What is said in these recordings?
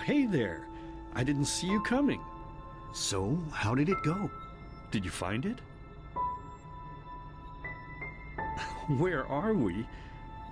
hey there. I didn't see you coming. So, how did it go? Did you find it? Where are we?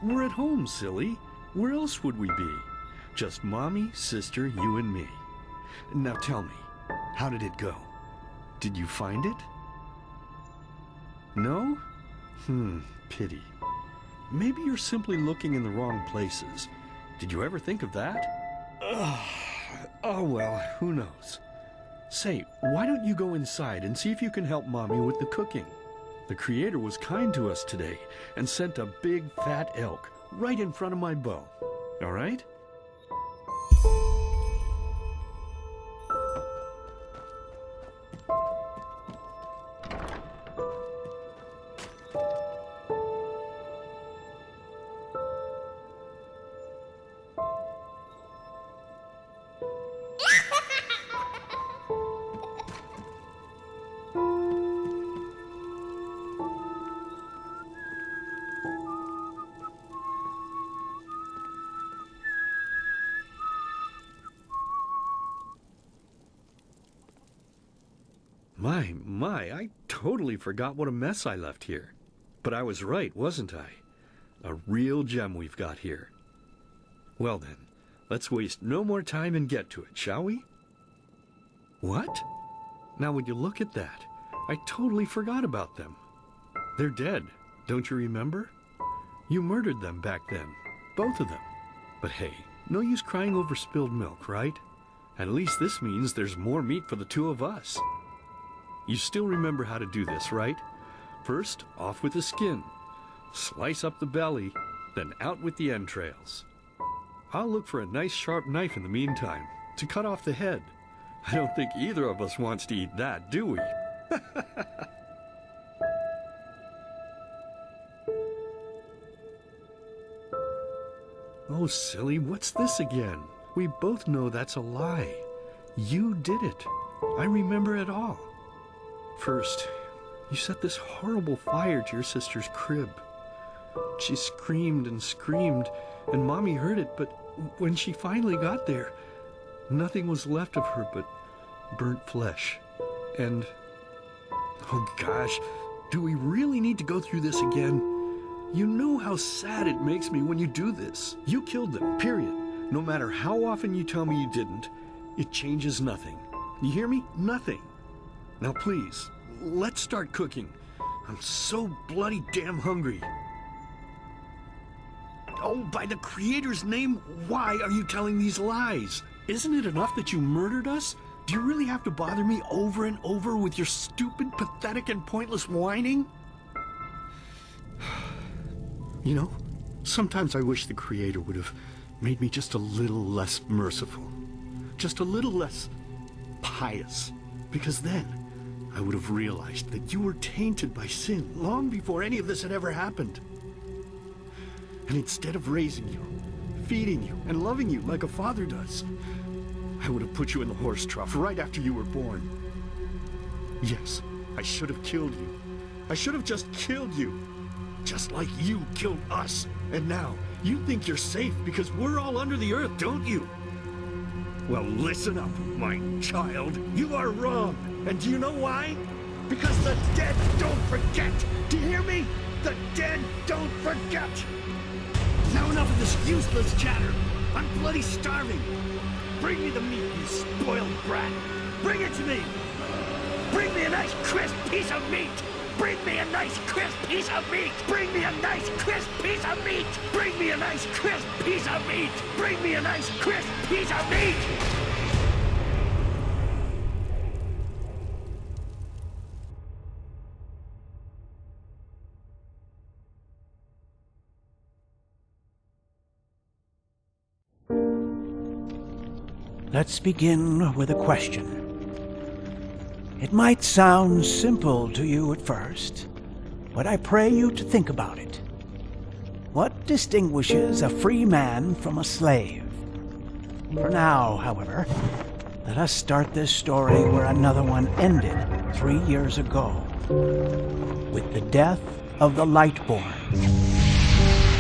We're at home, silly. Where else would we be? Just Mommy, sister, you and me. Now tell me, how did it go? Did you find it? No? Pity. Maybe you're simply looking in the wrong places. Did you ever think of that? Oh well, who knows? Say, why don't you go inside and see if you can help Mommy with the cooking? The Creator was kind to us today and sent a big fat elk right in front of my bow. All right? My, I totally forgot what a mess I left here. But I was right, wasn't I? A real gem we've got here. Well then, let's waste no more time and get to it, shall we? What? Now would you look at that? I totally forgot about them. They're dead, don't you remember? You murdered them back then, both of them. But hey, no use crying over spilled milk, right? At least this means there's more meat for the two of us. You still remember how to do this, right? First, off with the skin. Slice up the belly, then out with the entrails. I'll look for a nice sharp knife in the meantime, to cut off the head. I don't think either of us wants to eat that, do we? Oh, silly, what's this again? We both know that's a lie. You did it. I remember it all. First, you set this horrible fire to your sister's crib. She screamed and screamed, and Mommy heard it, but when she finally got there, nothing was left of her but burnt flesh. And, oh gosh, do we really need to go through this again? You know how sad it makes me when you do this. You killed them, period. No matter how often you tell me you didn't, it changes nothing. You hear me? Nothing. Now please, let's start cooking. I'm so bloody damn hungry. Oh, by the Creator's name, why are you telling these lies? Isn't it enough that you murdered us? Do you really have to bother me over and over with your stupid, pathetic, and pointless whining? You know, sometimes I wish the Creator would have made me just a little less merciful. Just a little less pious. Because then I would have realized that you were tainted by sin long before any of this had ever happened. And instead of raising you, feeding you, and loving you like a father does, I would have put you in the horse trough right after you were born. Yes, I should have killed you. I should have just killed you. Just like you killed us. And now, you think you're safe because we're all under the earth, don't you? Well, listen up, my child. You are wrong. And do you know why? Because the dead don't forget. Do you hear me? The dead don't forget. Now enough of this useless chatter. I'm bloody starving. Bring me the meat, you spoiled brat. Bring it to me. Bring me a nice crisp piece of meat. Bring me a nice crisp piece of meat. Bring me a nice crisp piece of meat. Bring me a nice crisp piece of meat. Bring me a nice crisp piece of meat. Let's begin with a question. It might sound simple to you at first, but I pray you to think about it. What distinguishes a free man from a slave? For now, however, let us start this story where another one ended 3 years ago, with the death of the Lightborn.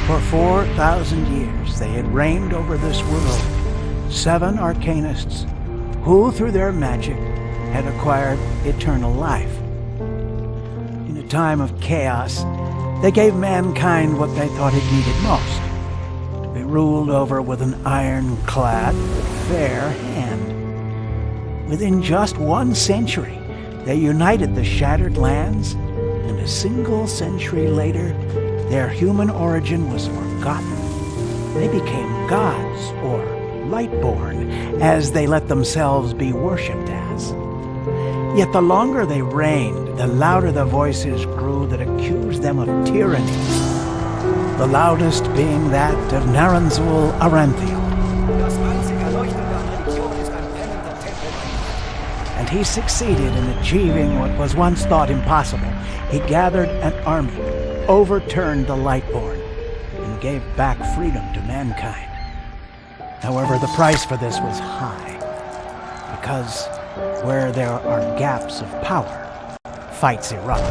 For 4,000 years they had reigned over this world, 7 arcanists who, through their magic, had acquired eternal life. In a time of chaos, they gave mankind what they thought it needed most, to be ruled over with an ironclad but fair hand. Within just 1 century, they united the shattered lands, and a single century later, their human origin was forgotten. They became gods, or Lightborn, as they let themselves be worshipped as. Yet the longer they reigned, the louder the voices grew that accused them of tyranny, the loudest being that of Naranzul Aranthiel. And he succeeded in achieving what was once thought impossible. He gathered an army, overturned the Lightborn, and gave back freedom to mankind. However, the price for this was high, because where there are gaps of power, fights erupt.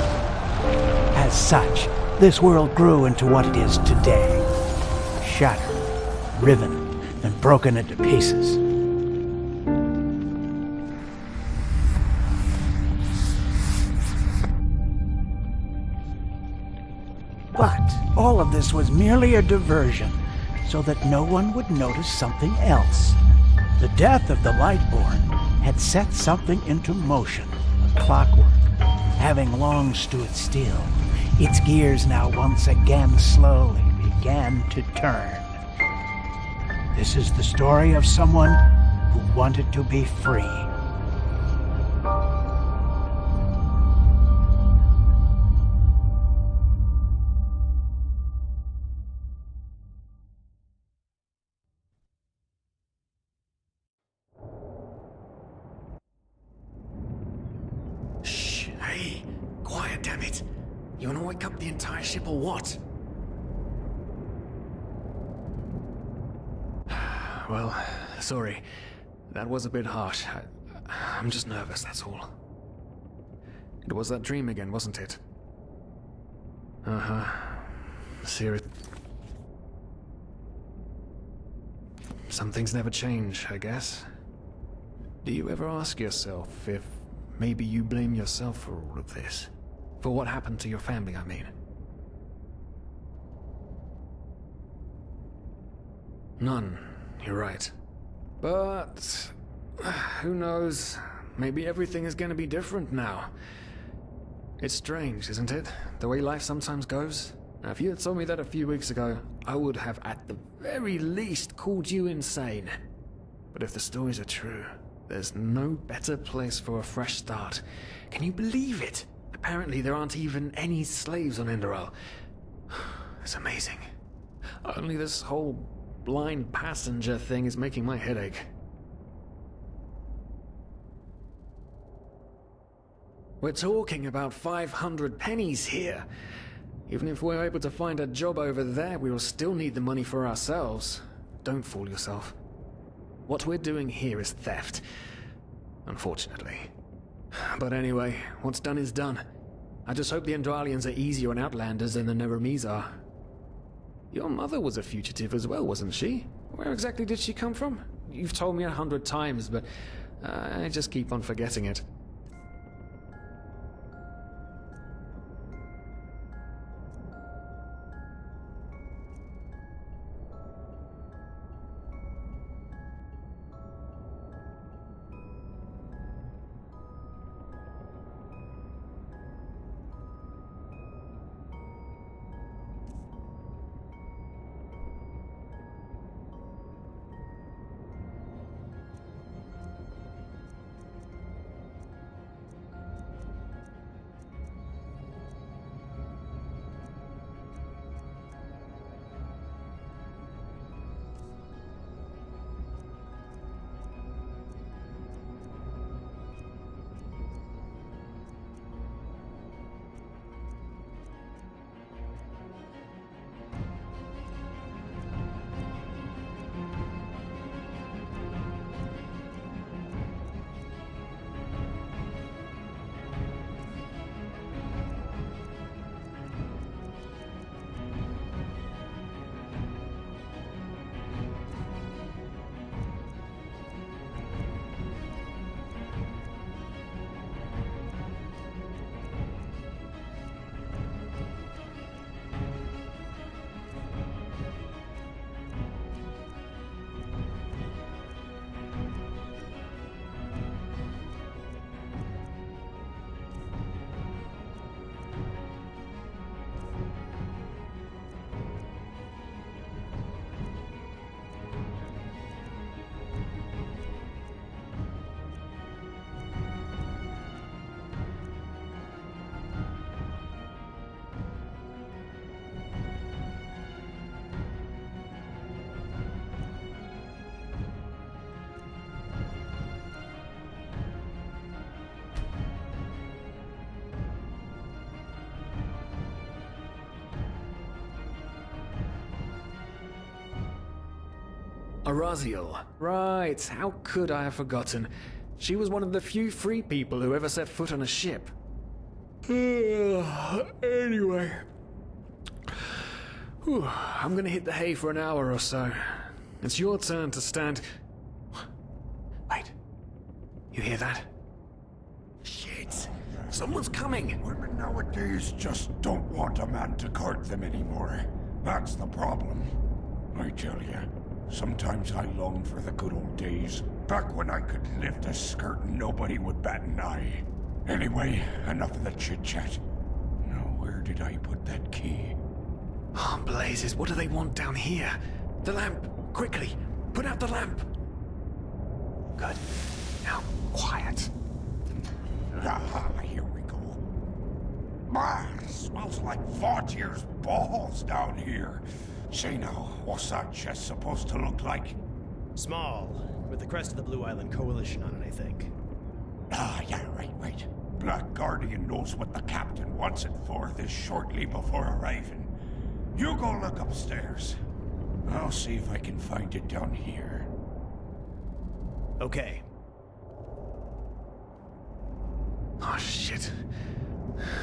As such, this world grew into what it is today, shattered, riven, and broken into pieces. But all of this was merely a diversion, so that no one would notice something else. The death of the Lightborn had set something into motion, a clockwork, having long stood still. Its gears now once again slowly began to turn. This is the story of someone who wanted to be free. Hey, quiet, damn it. You wanna wake up the entire ship or what? Well, sorry. That was a bit harsh. I'm just nervous, that's all. It was that dream again, wasn't it? Uh-huh. Serious. Some things never change, I guess. Do you ever ask yourself if maybe you blame yourself for all of this? For what happened to your family, I mean? None, you're right. But who knows? Maybe everything is gonna be different now. It's strange, isn't it? The way life sometimes goes. Now, if you had told me that a few weeks ago, I would have at the very least called you insane. But if the stories are true, there's no better place for a fresh start. Can you believe it? Apparently there aren't even any slaves on Enderal. It's amazing. Only this whole blind passenger thing is making my head ache. We're talking about 500 pennies here. Even if we're able to find a job over there, we will still need the money for ourselves. Don't fool yourself. What we're doing here is theft. Unfortunately. But anyway, what's done is done. I just hope the Endralians are easier on Outlanders than the Nehrims are. Your mother was a fugitive as well, wasn't she? Where exactly did she come from? You've told me 100 times, but I just keep on forgetting it. Araziel. Right, how could I have forgotten? She was one of the few free people who ever set foot on a ship. Anyway. Whew, I'm gonna hit the hay for an hour or so. It's your turn to stand... Wait. You hear that? Shit. Someone's coming. Women nowadays just don't want a man to guard them anymore. That's the problem. I tell you, sometimes I long for the good old days, back when I could lift a skirt and nobody would bat an eye. Anyway, enough of the chit-chat. Now, where did I put that key? Oh, blazes, what do they want down here? The lamp! Quickly! Put out the lamp! Good. Now, quiet. Aha, here we go. Ah, smells like Vaughtier's balls down here. Say now, what's that chest supposed to look like? Small, with the crest of the Blue Island Coalition on it, I think. Ah, yeah, right. Black Guardian knows what the captain wants it for this shortly before arriving. You go look upstairs. I'll see if I can find it down here. Okay. Oh, shit.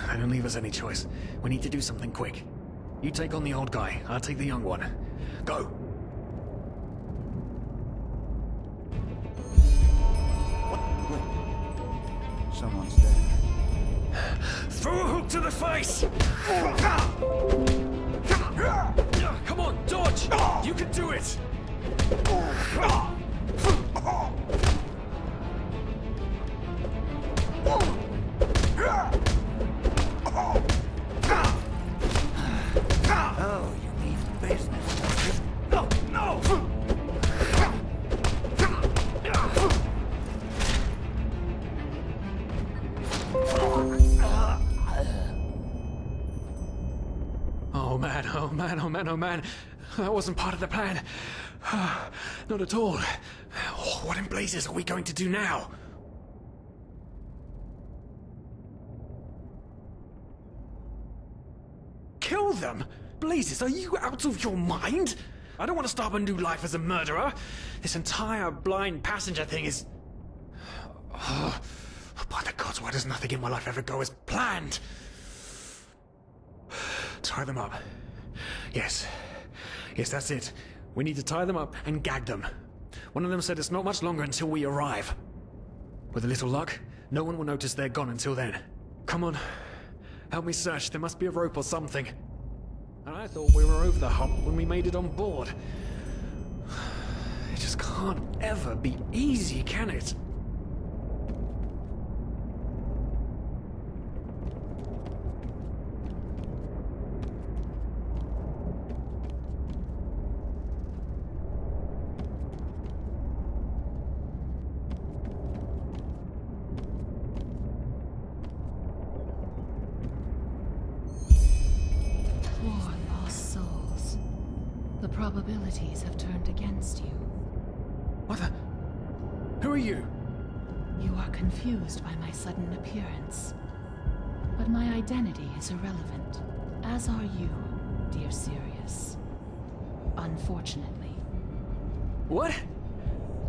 They don't leave us any choice. We need to do something quick. You take on the old guy, I'll take the young one. Go! Someone's dead. Throw a hook to the face! Come on, dodge! You can do it! Oh, you mean business. No! No! Oh man. That wasn't part of the plan. Not at all. What in blazes are we going to do now? Kill them? Blazes, are you out of your mind? I don't want to start a new life as a murderer. This entire blind passenger thing is... by the gods, why does nothing in my life ever go as planned? Tie them up. Yes, that's it. We need to tie them up and gag them. One of them said it's not much longer until we arrive. With a little luck, no one will notice they're gone until then. Come on, help me search. There must be a rope or something. And I thought we were over the hump when we made it on board. It just can't ever be easy, can it? Probabilities have turned against you. What the? Who are you? You are confused by my sudden appearance. But my identity is irrelevant, as are you, dear Sirius. Unfortunately. What?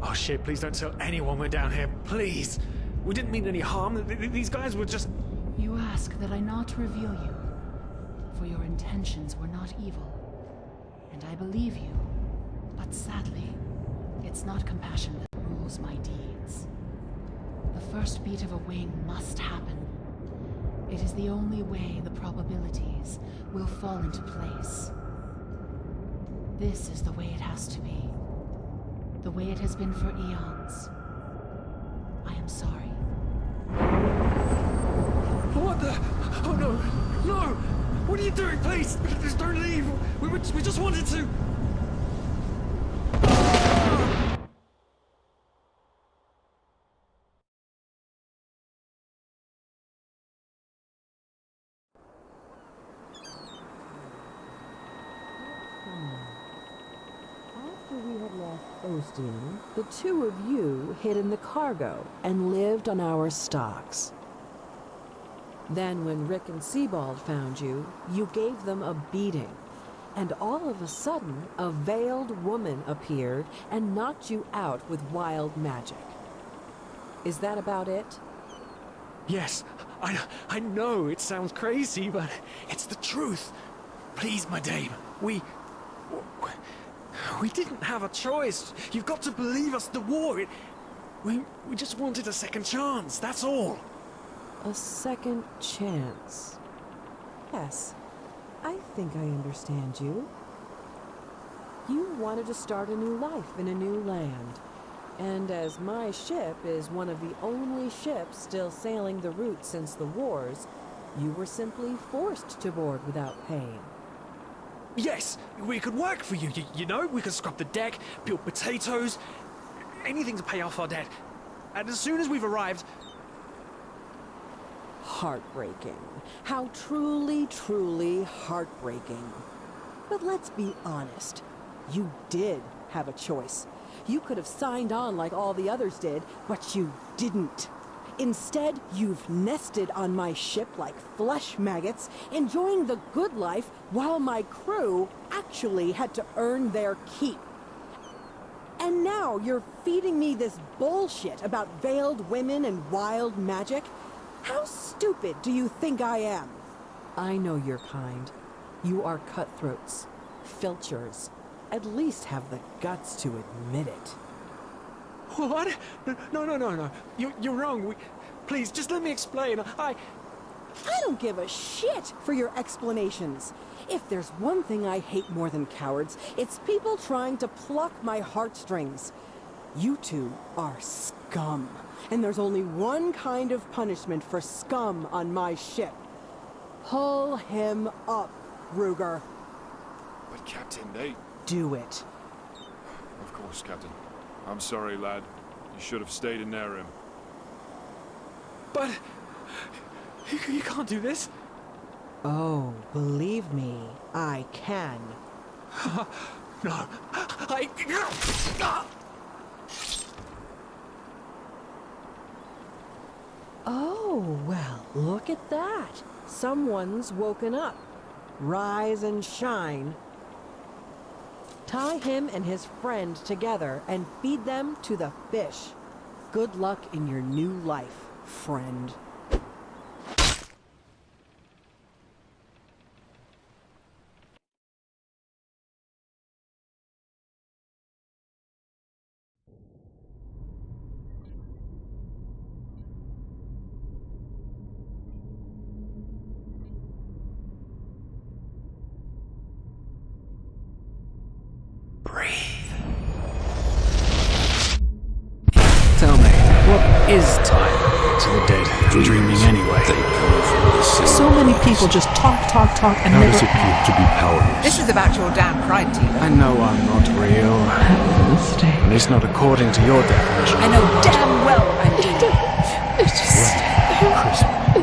Oh shit, please don't tell anyone we're down here, please. We didn't mean any harm. These guys were just... You ask that I not reveal you, for your intentions were not evil. And I believe you, but sadly, it's not compassion that rules my deeds. The first beat of a wing must happen. It is the only way the probabilities will fall into place. This is the way it has to be. The way it has been for eons. I am sorry. What the? Oh no! No! What are you doing, please? Just don't leave! We just wanted to... After we had left Ostian, the two of you hid in the cargo and lived on our stocks. Then when Rick and Sebald found you, you gave them a beating. And all of a sudden, a veiled woman appeared and knocked you out with wild magic. Is that about it? Yes, I know it sounds crazy, but it's the truth. Please, my dame, we didn't have a choice. You've got to believe us, the war, we just wanted a second chance, that's all. A second chance. Yes, I think I understand you. You wanted to start a new life in a new land. And as my ship is one of the only ships still sailing the route since the wars, you were simply forced to board without paying. Yes, we could work for you, you know? We could scrub the deck, peel potatoes, anything to pay off our debt. And as soon as we've arrived... Heartbreaking. How truly, truly heartbreaking. But let's be honest. You did have a choice. You could have signed on like all the others did, but you didn't. Instead, you've nested on my ship like flesh maggots, enjoying the good life while my crew actually had to earn their keep. And now you're feeding me this bullshit about veiled women and wild magic? How stupid do you think I am? I know your kind. You are cutthroats, filchers. At least have the guts to admit it. What? No. You're wrong. Please, just let me explain. I don't give a shit for your explanations. If there's one thing I hate more than cowards, it's people trying to pluck my heartstrings. You two are scum. And there's only one kind of punishment for scum on my ship. Pull him up, Ruger. But Captain, they... Do it. Of course, Captain. I'm sorry, lad. You should have stayed in Nehrim. But... You can't do this. Oh, believe me, I can. No. Oh, well, look at that. Someone's woken up. Rise and shine. Tie him and his friend together and feed them to the fish. Good luck in your new life, friend. Tell me, what is time to the dead? Dreaming anyway. So many people just talk, and How never does it feel to be powerless? This is about your damn pride, Tina. I know I'm not real. At least not according to your definition. I know damn well I'm Tina. There's just...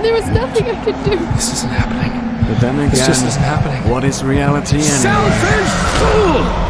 There was nothing I could do. This isn't happening. But then again, This just isn't happening. What is reality anyway? Selfish fool!